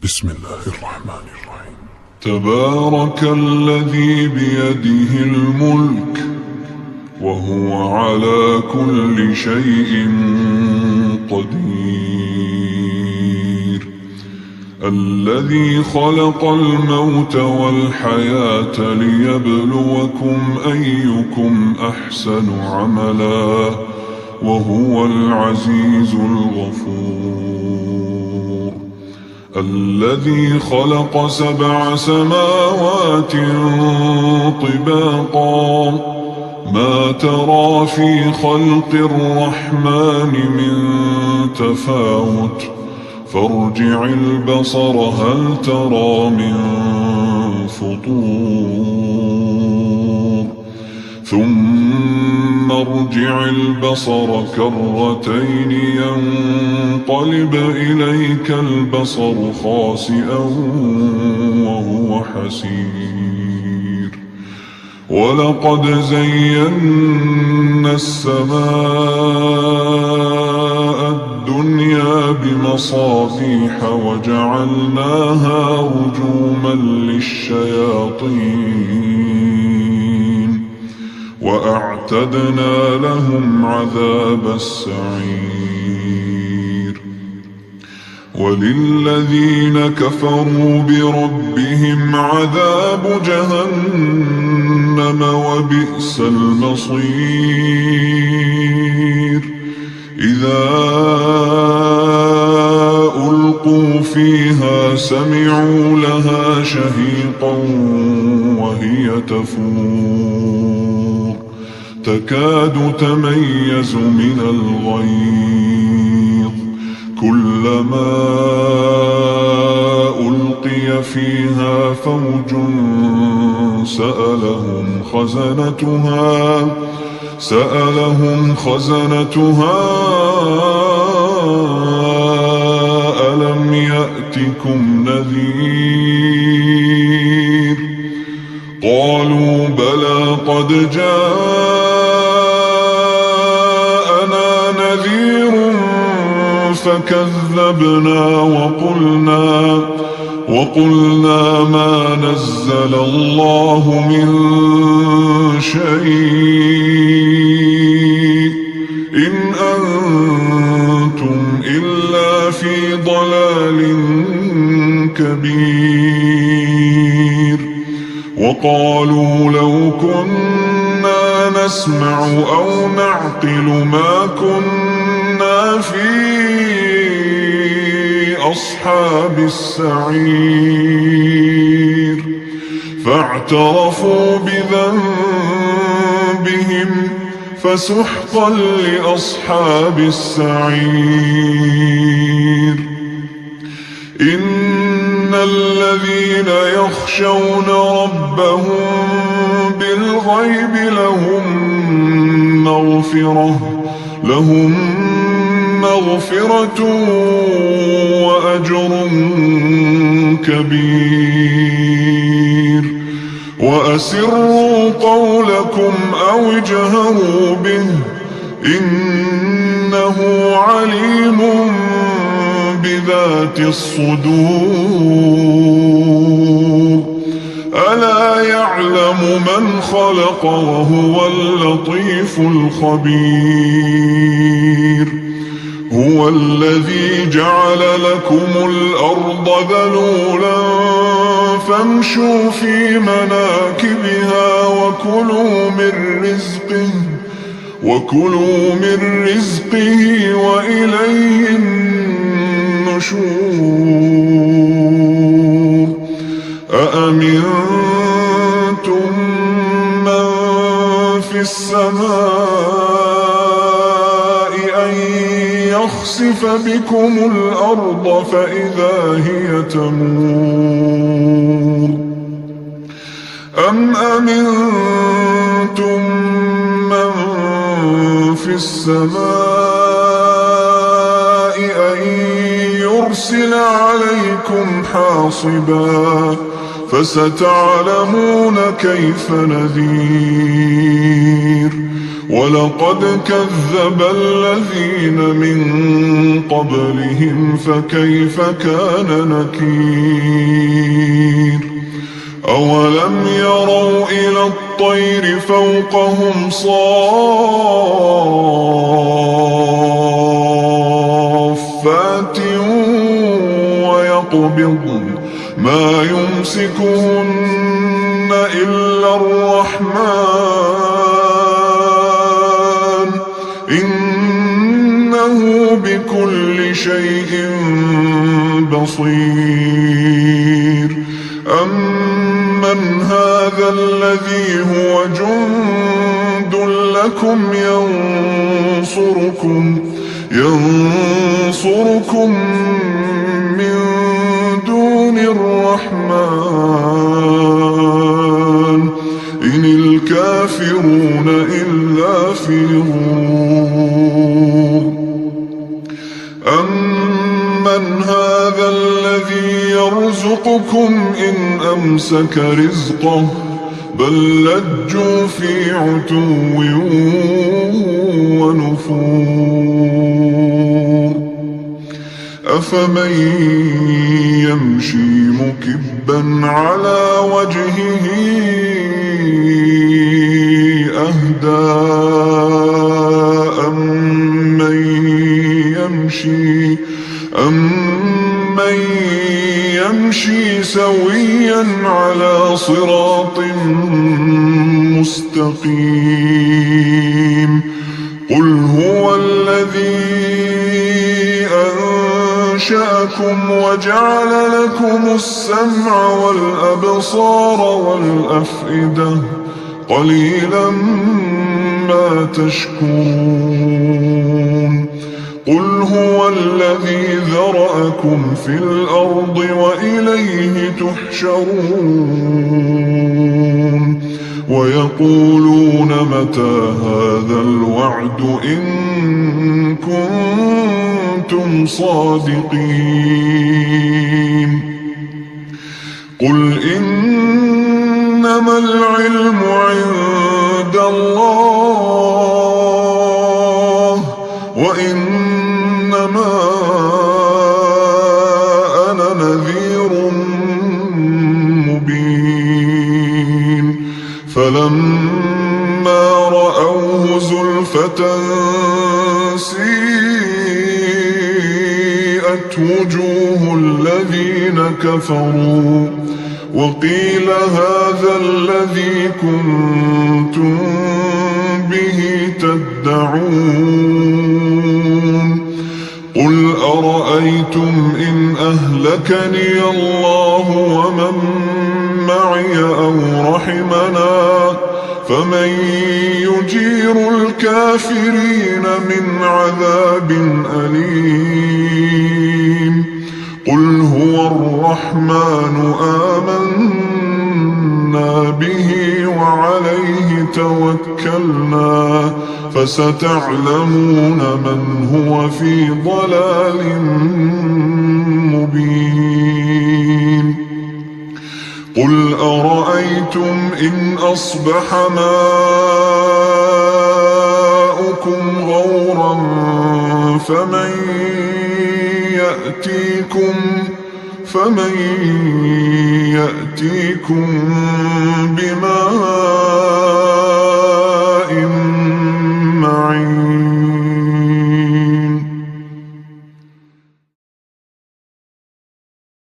بسم الله الرحمن الرحيم. تبارك الذي بيده الملك وهو على كل شيء قدير. الذي خلق الموت والحياة ليبلوكم أيكم أحسن عملا وهو العزيز الغفور. الذي خلق 7 سماوات طباقا ما ترى في خلق الرحمن من تفاوت فارجع البصر هل ترى من فطور ثم ارجع البصر كرتين ينقلب إليك البصر خاسئا وهو حسير. ولقد زينا السماء الدنيا بمصابيح وجعلناها رجوما للشياطين وأعتدنا لهم عذاب السعير. وللذين كفروا بربهم عذاب جهنم وبئس المصير. إذا ألقوا فيها سمعوا لها شهيقا وهي تفور تكاد تميز من الغيظ كلما ألقي فيها فوج سألهم خزنتها ألم يأتكم نذير قالوا بلى قد جاءنا نذير فكذبنا وقلنا ما نزل الله من شيء إن أنتم إلا في ضلال كبير. وقالوا لو كنا نسمع أو نعقل ما كنا في أصحاب السعير فاعترفوا بذنبهم فسحقا لأصحاب السعير. إن الذين يخشون ربهم بالغيب لهم مغفرة وأجر كبير. وأسروا قولكم أو اجهروا به إنه عليم بذات الصدور. ألا يعلم من خلق وهو اللطيف الخبير. هو الذي جعل لكم الأرض ذلولا فامشوا في مناكبها وكلوا من رزقه وإليه النشور. أأمنتم من في السماء أن يخسف بكم الأرض فإذا هي تمور أم أمنتم من في السماء أن يرسل عليكم حاصبا فستعلمون كيف نذير. ولقد كذب الذين من قبلهم فكيف كان نكير أولم يروا إلى الطير فوقهم صافات ويقبضن ما يمسكهن إلا الرحمن إنه بكل شيء بصير أمن هذا الذي هو جند لكم ينصركم من دون الرحمن إن الكافرون إلا في غرور أمن هذا الذي يرزقكم إن أمسك رزقه بل لجوا في عتو ونفور أفمن يمشي مكبا على وجهه أهدى أمن يمشي سويا على صراط مستقيم قل هو الذي أنشأكم وجعل لكم السمع والأبصار والأفئدة قليلا ما تشكرون قل هو الذي ذرأكم في الأرض وإليه تحشرون ويقولون متى هذا الوعد إن كنتم صادقين قل إنما العلم عند الله وإنما أنا نذير مبين فلما رأوه زلفة سيئت وجوه الذين كفروا وقيل هذا الذي كنتم به تدعون قل أرأيتم إن أهلكني الله ومن معي أو رحمنا فمن يجير الكافرين من عذاب أليم قل هو الرحمن آمنا به وعليه توكلنا فستعلمون من هو في ضلال مبين قل أرأيتم إن أصبح ماؤكم غورا فمن يأتيكم بماء